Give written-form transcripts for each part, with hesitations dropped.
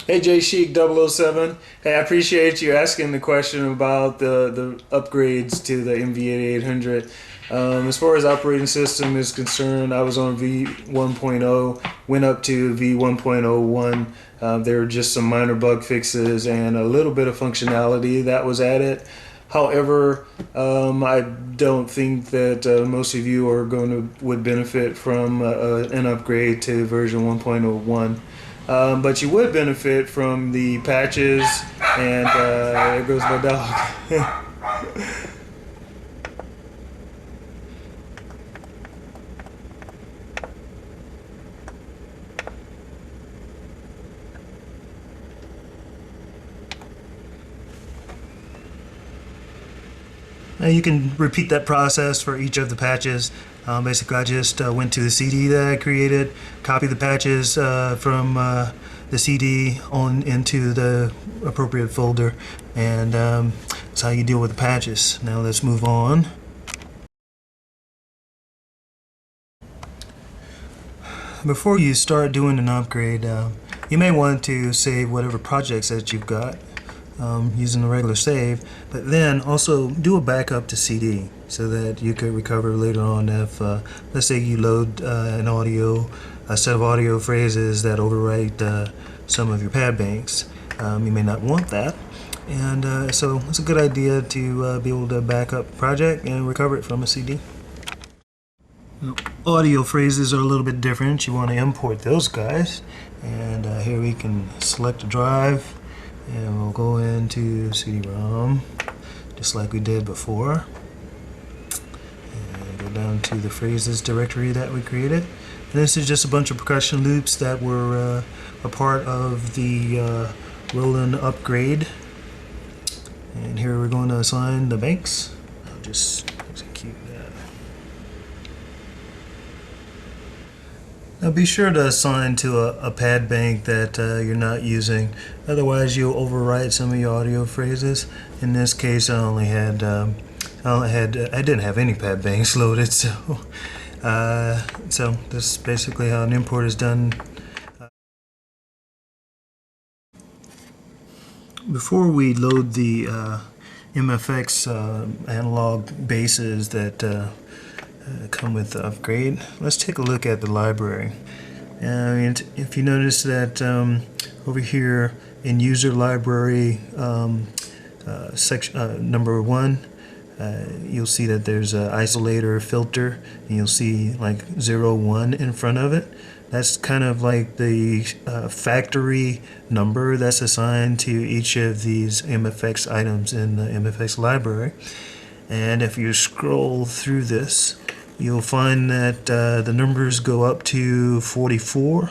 Hey J Chic 007. Hey, I appreciate you asking the question about the upgrades to the MV8800. As far as operating system is concerned, I was on V1.0, went up to V1.01. There were just some minor bug fixes and a little bit of functionality that was added. However, I don't think that most of you are going to would benefit from an upgrade to version 1.01. But you would benefit from the patches, and there goes my dog. You can repeat that process for each of the patches. Basically, I just went to the CD that I created, copied the patches from the CD on into the appropriate folder, and that's how you deal with the patches. Now let's move on. Before you start doing an upgrade, you may want to save whatever projects that you've got using the regular save, but then also do a backup to CD so that you could recover later on if, let's say you load a set of audio phrases that overwrite some of your pad banks. You may not want that, and so it's a good idea to be able to back up a project and recover it from a CD. Audio phrases are a little bit different. You want to import those guys, and here we can select a drive, and we'll go into CD-ROM just like we did before, and go down to the phrases directory that we created. And this is just a bunch of percussion loops that were a part of the Roland upgrade, and here we're going to assign the banks. I'll just execute that. Now be sure to assign to a pad bank that you're not using, otherwise you'll overwrite some of your audio phrases. In this case, I didn't have any pad banks loaded, so this is basically how an import is done. Before we load the MFX analog basses that come with the upgrade, let's take a look at the library. And if you notice that over here in user library section number 1, you'll see that there's an isolator filter, and you'll see like 01 in front of it. That's kind of like the factory number that's assigned to each of these MFX items in the MFX library. And if you scroll through this, you'll find that the numbers go up to 44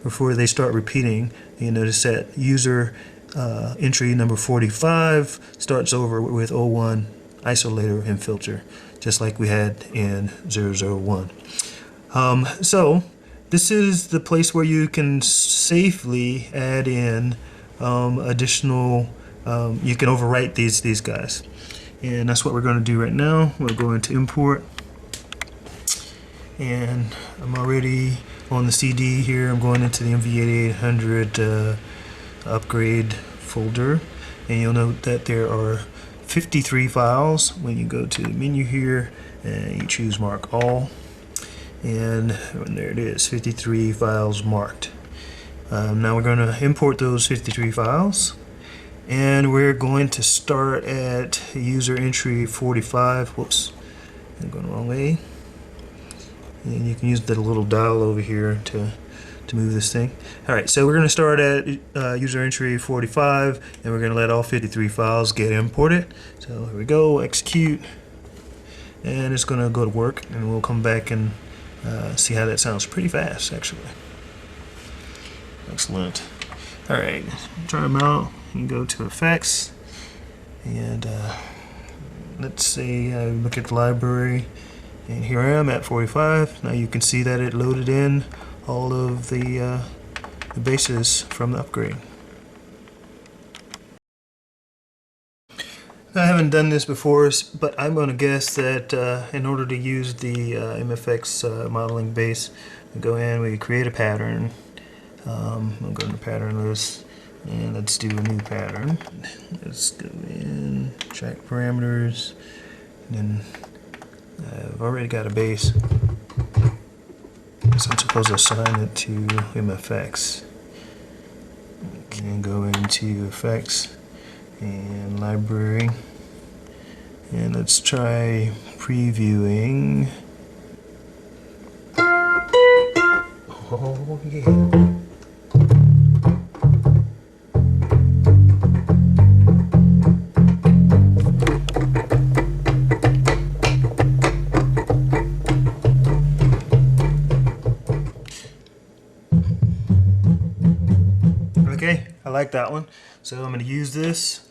before they start repeating. You notice that user entry number 45 starts over with 01 isolator and filter, just like we had in 001. So this is the place where you can safely add in additional, you can overwrite these guys. And that's what we're going to do right now. We're going to import, and I'm already on the CD here. I'm going into the MV8800 upgrade folder, and you'll note that there are 53 files when you go to the menu here and you choose mark all, and there it is, 53 files marked. Now we're going to import those 53 files, and we're going to start at user entry 45. Whoops, I'm going the wrong way. And you can use the little dial over here to move this thing. Alright, so we're going to start at user entry 45, and we're going to let all 53 files get imported. So here we go, execute, and it's going to go to work, and we'll come back and see how that sounds. Pretty fast, actually. Excellent. Alright, try them out. You can go to effects, and let's say I look at the library, and here I am at 45. Now you can see that it loaded in all of the basses from the upgrade. I haven't done this before, but I'm going to guess that in order to use the MFX modeling base, we go in, we create a pattern. I'll go into pattern list. And let's do a new pattern. Let's go in, track parameters, and then I've already got a bass, so I'm supposed to assign it to MFX. And go into effects and library, and let's try previewing. Oh yeah. Okay, I like that one. So I'm going to use this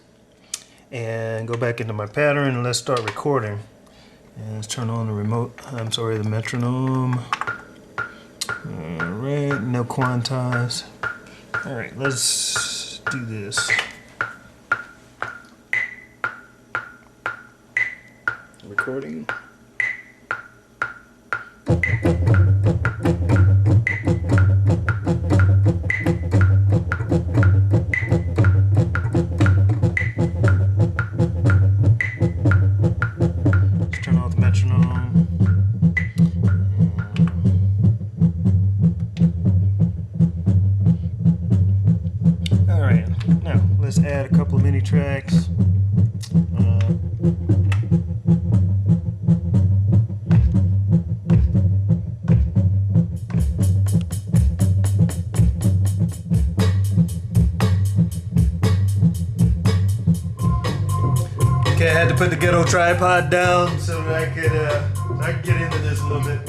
and go back into my pattern and let's start recording. And let's turn on the the metronome. Alright, no quantize. Alright, let's do this. Recording. Alright, now let's add a couple of mini tracks. Okay, I had to put the ghetto tripod down so that I could get into this a little bit.